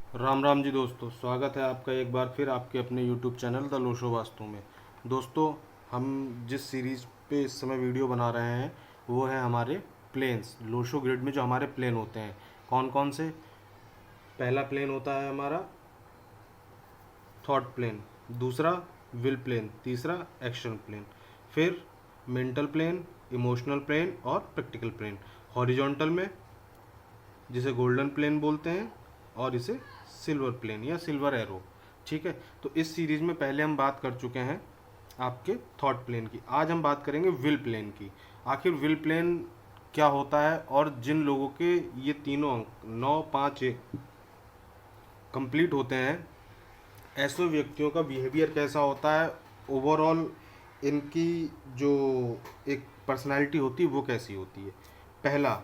राम राम जी दोस्तों, स्वागत है आपका एक बार फिर आपके अपने YouTube channel the Lo Shu vastu में। दोस्तों, हम जिस सीरीज़ पे इस समय वीडियो बना रहे हैं वो है हमारे प्लेन्स। लोशो ग्रिड में जो हमारे प्लेन होते हैं, कौन कौन से? पहला प्लेन होता है हमारा थॉट प्लेन, दूसरा विल प्लेन, तीसरा एक्शन प्लेन, फिर मेंटल प्लेन, इमोशनल प्लेन और प्रैक्टिकल प्लेन। हॉरिजॉन्टल में जिसे गोल्डन प्लेन बोलते हैं और इसे सिल्वर प्लेन या सिल्वर एरो। ठीक है, तो इस सीरीज में पहले हम बात कर चुके हैं आपके थॉट प्लेन की। आज हम बात करेंगे विल प्लेन की। आखिर विल प्लेन क्या होता है और जिन लोगों के ये तीनों अंक 9, 5, 1 कंप्लीट होते हैं, ऐसे व्यक्तियों का बिहेवियर कैसा होता है, ओवरऑल इनकी जो एक पर्सनालिटी होती है वो कैसी होती है। पहला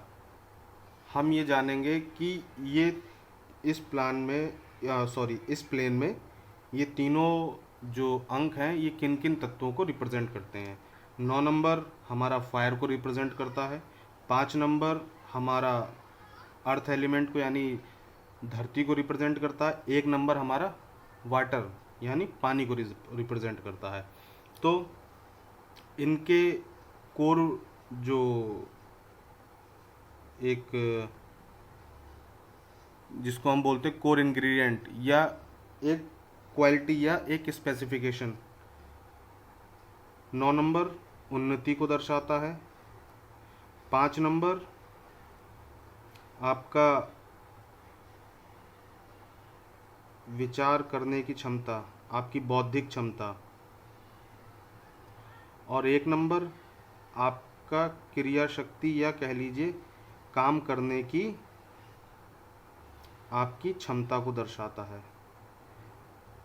हम ये जानेंगे कि ये इस प्लान में इस प्लेन में ये तीनों जो अंक हैं ये किन किन तत्वों को रिप्रेजेंट करते हैं। 9 नंबर हमारा फायर को रिप्रेजेंट करता है, 5 नंबर हमारा अर्थ एलिमेंट को यानी धरती को रिप्रेजेंट करता है, 1 नंबर हमारा वाटर यानी पानी को रिप्रेजेंट करता है। तो इनके कोर जो एक जिसको हम बोलते हैं कोर इंग्रेडिएंट या एक क्वालिटी या एक स्पेसिफिकेशन, 9 नंबर उन्नति को दर्शाता है, 5 नंबर आपका विचार करने की क्षमता, आपकी बौद्धिक क्षमता, और 1 नंबर आपका क्रिया शक्ति या कह लीजिए काम करने की आपकी क्षमता को दर्शाता है।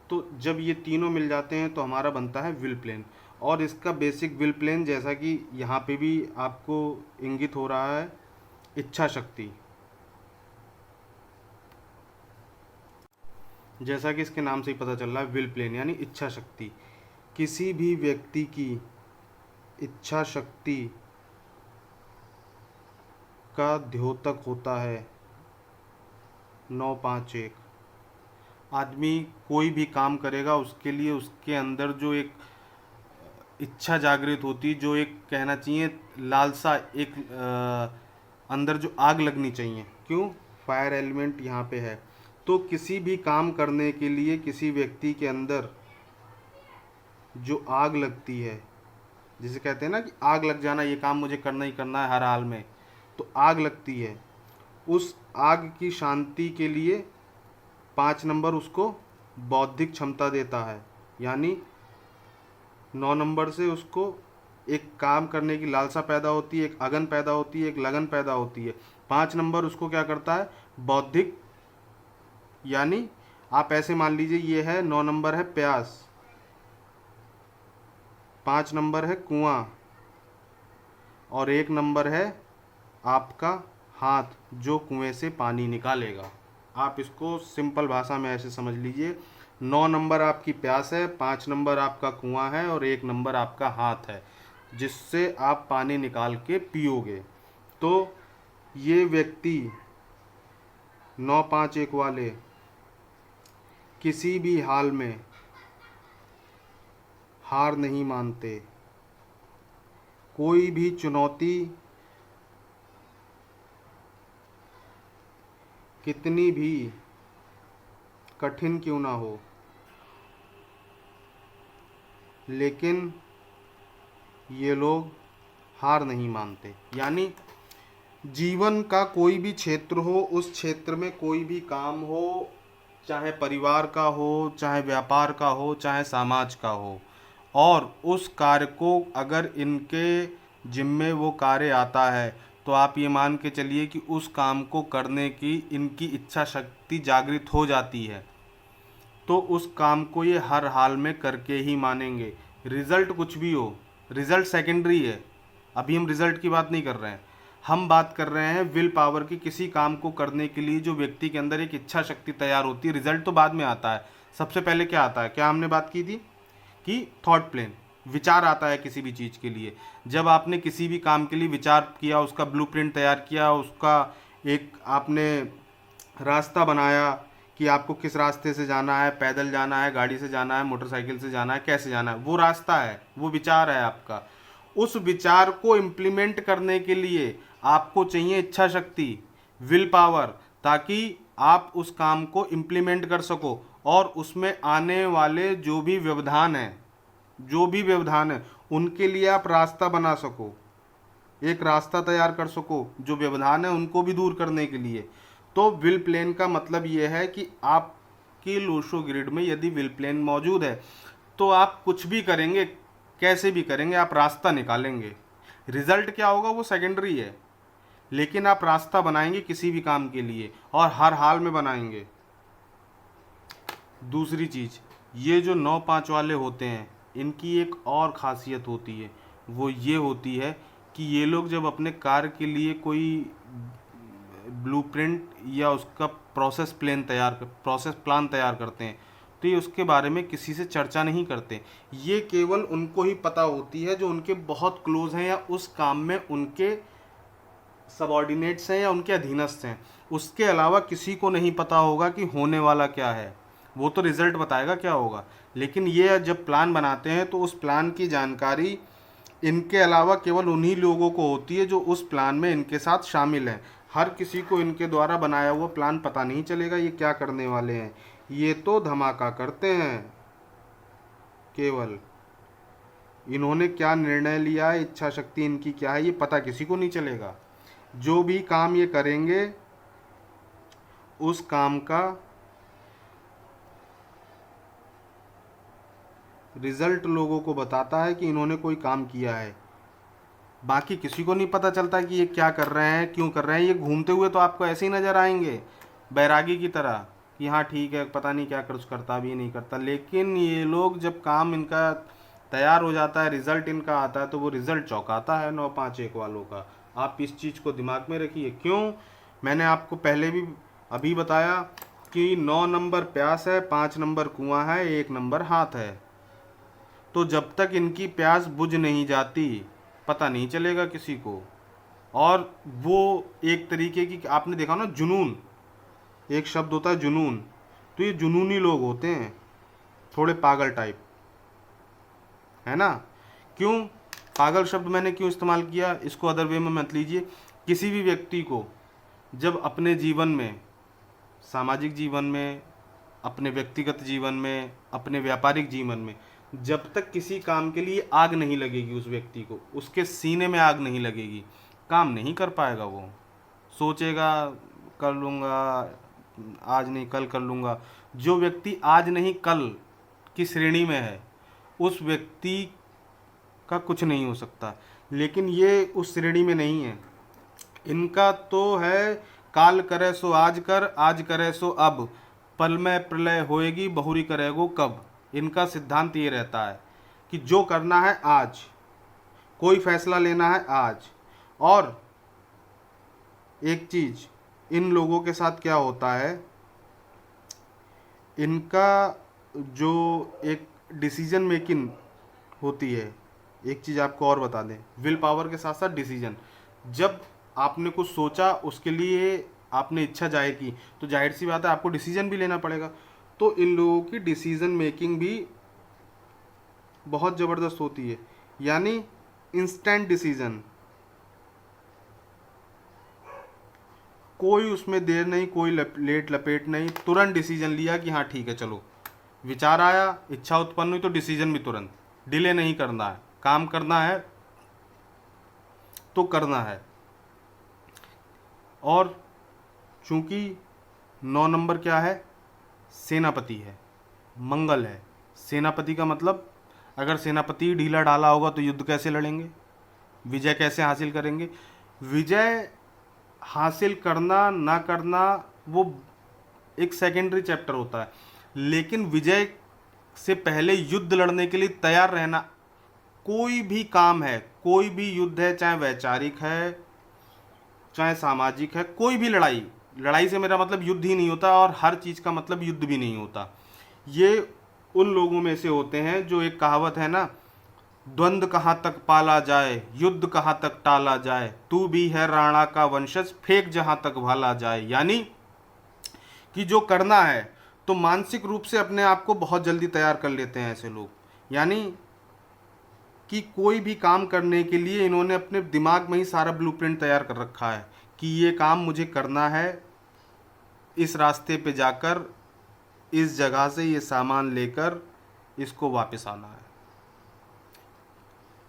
तो जब ये तीनों मिल जाते हैं तो हमारा बनता है विल प्लेन। और इसका बेसिक विल प्लेन, जैसा कि यहाँ पे भी आपको इंगित हो रहा है, इच्छा शक्ति। जैसा कि इसके नाम से ही पता चल रहा है, विल प्लेन यानी इच्छा शक्ति। किसी भी व्यक्ति की इच्छा शक्ति का द्योतक होता है 9, 5, 1। आदमी कोई भी काम करेगा उसके लिए उसके अंदर जो एक इच्छा जागृत होती, जो एक कहना चाहिए लालसा, एक अंदर जो आग लगनी चाहिए। क्यों? फायर एलिमेंट यहाँ पे है। तो किसी भी काम करने के लिए किसी व्यक्ति के अंदर जो आग लगती है, जिसे कहते हैं ना कि आग लग जाना, ये काम मुझे करना ही करना है हर हाल में, तो आग लगती है। उस आग की शांति के लिए 5 नंबर उसको बौद्धिक क्षमता देता है, यानी 9 नंबर से उसको एक काम करने की लालसा पैदा होती है, एक अगन पैदा होती है, एक लगन पैदा होती है। 5 नंबर उसको क्या करता है? बौद्धिक, यानी आप ऐसे मान लीजिए ये है 9 नंबर है प्यास, 5 नंबर है कुआं और 1 नंबर है आपका हाथ जो कुएं से पानी निकालेगा। आप इसको सिंपल भाषा में ऐसे समझ लीजिए, 9 नंबर आपकी प्यास है, 5 नंबर आपका कुआं है और 1 नंबर आपका हाथ है जिससे आप पानी निकाल के पियोगे। तो ये व्यक्ति 9, 5, 1 वाले किसी भी हाल में हार नहीं मानते। कोई भी चुनौती कितनी भी कठिन क्यों ना हो, लेकिन ये लोग हार नहीं मानते। यानी जीवन का कोई भी क्षेत्र हो, उस क्षेत्र में कोई भी काम हो, चाहे परिवार का हो, चाहे व्यापार का हो, चाहे समाज का हो, और उस कार्य को अगर इनके जिम्मे वो कार्य आता है तो आप ये मान के चलिए कि उस काम को करने की इनकी इच्छा शक्ति जागृत हो जाती है। तो उस काम को ये हर हाल में करके ही मानेंगे, रिजल्ट कुछ भी हो। रिजल्ट सेकेंडरी है, अभी हम रिजल्ट की बात नहीं कर रहे हैं, हम बात कर रहे हैं विल पावर की। किसी काम को करने के लिए जो व्यक्ति के अंदर एक इच्छा शक्ति तैयार होती है, रिजल्ट तो बाद में आता है। सबसे पहले क्या आता है? क्या हमने बात की थी कि थॉट प्लेन, विचार आता है किसी भी चीज़ के लिए। जब आपने किसी भी काम के लिए विचार किया, उसका ब्लूप्रिंट तैयार किया, उसका एक आपने रास्ता बनाया कि आपको किस रास्ते से जाना है, पैदल जाना है, गाड़ी से जाना है, मोटरसाइकिल से जाना है, कैसे जाना है, वो रास्ता है, वो विचार है आपका। उस विचार को इम्प्लीमेंट करने के लिए आपको चाहिए इच्छा शक्ति, विल पावर, ताकि आप उस काम को इम्प्लीमेंट कर सको और उसमें आने वाले जो भी व्यवधान है उनके लिए आप रास्ता बना सको, एक रास्ता तैयार कर सको, जो व्यवधान है उनको भी दूर करने के लिए। तो विल प्लेन का मतलब ये है कि आपकी लोशो ग्रिड में यदि विल प्लेन मौजूद है तो आप कुछ भी करेंगे, कैसे भी करेंगे, आप रास्ता निकालेंगे। रिजल्ट क्या होगा वो सेकेंडरी है, लेकिन आप रास्ता बनाएंगे किसी भी काम के लिए और हर हाल में बनाएंगे। दूसरी चीज़, ये जो 9-5 वाले होते हैं इनकी एक और ख़ासियत होती है, वो ये होती है कि ये लोग जब अपने कार्य के लिए कोई ब्लूप्रिंट या उसका प्रोसेस प्लान तैयार करते हैं तो ये उसके बारे में किसी से चर्चा नहीं करते। ये केवल उनको ही पता होती है जो उनके बहुत क्लोज हैं या उस काम में उनके सबऑर्डिनेट्स हैं या उनके अधीनस्थ हैं। उसके अलावा किसी को नहीं पता होगा कि होने वाला क्या है, वो तो रिजल्ट बताएगा क्या होगा। लेकिन ये जब प्लान बनाते हैं तो उस प्लान की जानकारी इनके अलावा केवल उन्हीं लोगों को होती है जो उस प्लान में इनके साथ शामिल हैं। हर किसी को इनके द्वारा बनाया हुआ प्लान पता नहीं चलेगा ये क्या करने वाले हैं, ये तो धमाका करते हैं। केवल इन्होंने क्या निर्णय लिया है, इच्छा शक्ति इनकी क्या है, ये पता किसी को नहीं चलेगा। जो भी काम ये करेंगे उस काम का रिजल्ट लोगों को बताता है कि इन्होंने कोई काम किया है। बाकी किसी को नहीं पता चलता कि ये क्या कर रहे हैं, क्यों कर रहे हैं। ये घूमते हुए तो आपको ऐसे ही नज़र आएंगे बैरागी की तरह कि हाँ ठीक है, पता नहीं क्या करता भी नहीं करता। लेकिन ये लोग जब काम इनका तैयार हो जाता है, रिजल्ट इनका आता है, तो वो रिजल्ट चौंकाता है 9-5-1 वालों का। आप इस चीज़ को दिमाग में रखिए। क्यों, मैंने आपको पहले भी अभी बताया कि 9 नंबर प्यास है, 5 नंबर कुआं है, 1 नंबर हाथ है। तो जब तक इनकी प्यास बुझ नहीं जाती पता नहीं चलेगा किसी को। और वो एक तरीके की, आपने देखा ना जुनून, एक शब्द होता है जुनून, तो ये जुनूनी लोग होते हैं, थोड़े पागल टाइप, है ना। क्यों पागल शब्द मैंने क्यों इस्तेमाल किया, इसको अदर वे में मत लीजिए। किसी भी व्यक्ति को जब अपने जीवन में, सामाजिक जीवन में, अपने व्यक्तिगत जीवन में, अपने व्यापारिक जीवन में, जब तक किसी काम के लिए आग नहीं लगेगी, उस व्यक्ति को उसके सीने में आग नहीं लगेगी, काम नहीं कर पाएगा। वो सोचेगा कर लूँगा, आज नहीं कल कर लूँगा। जो व्यक्ति आज नहीं कल की श्रेणी में है उस व्यक्ति का कुछ नहीं हो सकता। लेकिन ये उस श्रेणी में नहीं है। इनका तो है काल करे सो आज कर, आज करे सो अब, पल में प्रलय होएगी बहुरी करेगो कब। इनका सिद्धांत ये रहता है कि जो करना है आज, कोई फैसला लेना है आज। और एक चीज़ इन लोगों के साथ क्या होता है, इनका जो एक डिसीजन मेकिंग होती है, एक चीज़ आपको और बता दें, विल पावर के साथ साथ डिसीजन। जब आपने कुछ सोचा, उसके लिए आपने इच्छा जाहिर की, तो जाहिर सी बात है आपको डिसीजन भी लेना पड़ेगा। तो इन लोगों की डिसीजन मेकिंग भी बहुत ज़बरदस्त होती है, यानी इंस्टेंट डिसीजन, कोई उसमें देर नहीं, कोई लेट लपेट नहीं, तुरंत डिसीजन लिया कि हाँ ठीक है चलो। विचार आया, इच्छा उत्पन्न हुई तो डिसीजन भी तुरंत, डिले नहीं करना है, काम करना है तो करना है। और चूंकि 9 नंबर क्या है, सेनापति है, मंगल है। सेनापति का मतलब, अगर सेनापति ढीला ढाला होगा तो युद्ध कैसे लड़ेंगे, विजय कैसे हासिल करेंगे। विजय हासिल करना ना करना वो एक सेकेंडरी चैप्टर होता है, लेकिन विजय से पहले युद्ध लड़ने के लिए तैयार रहना, कोई भी काम है, कोई भी युद्ध है, चाहे वैचारिक है चाहे सामाजिक है, कोई भी लड़ाई से मेरा मतलब युद्ध ही नहीं होता, और हर चीज़ का मतलब युद्ध भी नहीं होता। ये उन लोगों में से होते हैं जो, एक कहावत है ना, द्वंद्व कहाँ तक पाला जाए, युद्ध कहाँ तक टाला जाए, तू भी है राणा का वंशज, फेंक जहाँ तक भाला जाए। यानी कि कि जो करना है, तो मानसिक रूप से अपने आप को बहुत जल्दी तैयार कर लेते हैं ऐसे लोग। यानी कि कोई भी काम करने के लिए इन्होंने अपने दिमाग में ही सारा ब्लूप्रिंट तैयार कर रखा है कि ये काम मुझे करना है, इस रास्ते पे जाकर इस जगह से ये सामान लेकर इसको वापस आना है।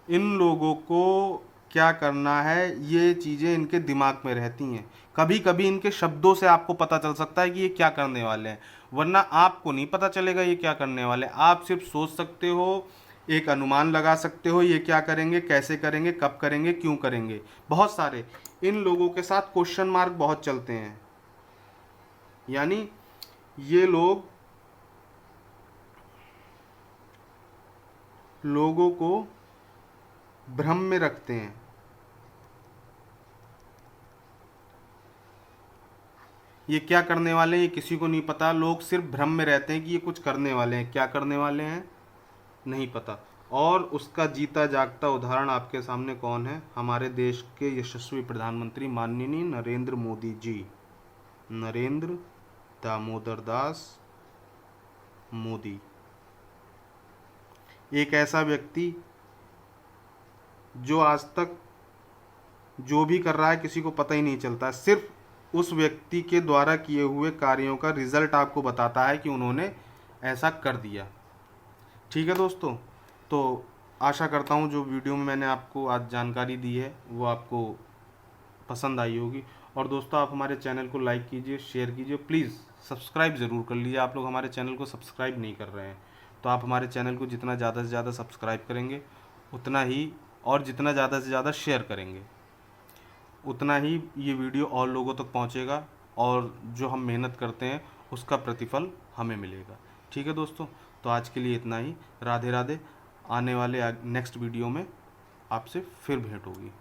इन लोगों को क्या करना है, ये चीज़ें इनके दिमाग में रहती हैं। कभी कभी इनके शब्दों से आपको पता चल सकता है कि ये क्या करने वाले हैं, वरना आपको नहीं पता चलेगा ये क्या करने वाले हैं। आप सिर्फ सोच सकते हो, एक अनुमान लगा सकते हो ये क्या करेंगे, कैसे करेंगे, कब करेंगे, क्यों करेंगे। बहुत सारे इन लोगों के साथ क्वेश्चन मार्क बहुत चलते हैं। यानी ये लोग लोगों को भ्रम में रखते हैं। ये क्या करने वाले हैं ये किसी को नहीं पता, लोग सिर्फ भ्रम में रहते हैं कि ये कुछ करने वाले हैं, क्या करने वाले हैं नहीं पता। और उसका जीता जागता उदाहरण आपके सामने कौन है? हमारे देश के यशस्वी प्रधानमंत्री माननीय नरेंद्र मोदी जी, नरेंद्र दामोदर दास मोदी। एक ऐसा व्यक्ति जो आज तक जो भी कर रहा है किसी को पता ही नहीं चलता, सिर्फ उस व्यक्ति के द्वारा किए हुए कार्यों का रिजल्ट आपको बताता है कि उन्होंने ऐसा कर दिया। ठीक है दोस्तों, तो आशा करता हूँ जो वीडियो में मैंने आपको आज जानकारी दी है वो आपको पसंद आई होगी। और दोस्तों आप हमारे चैनल को लाइक कीजिए, शेयर कीजिए, प्लीज़ सब्सक्राइब ज़रूर कर लीजिए। आप लोग हमारे चैनल को सब्सक्राइब नहीं कर रहे हैं, तो आप हमारे चैनल को जितना ज़्यादा से ज़्यादा सब्सक्राइब करेंगे उतना ही, और जितना ज़्यादा से ज़्यादा शेयर करेंगे उतना ही ये वीडियो और लोगों तक पहुंचेगा, और जो हम मेहनत करते हैं उसका प्रतिफल हमें मिलेगा। ठीक है दोस्तों, तो आज के लिए इतना ही। राधे राधे। आने वाले नेक्स्ट वीडियो में आपसे फिर भेंट होगी।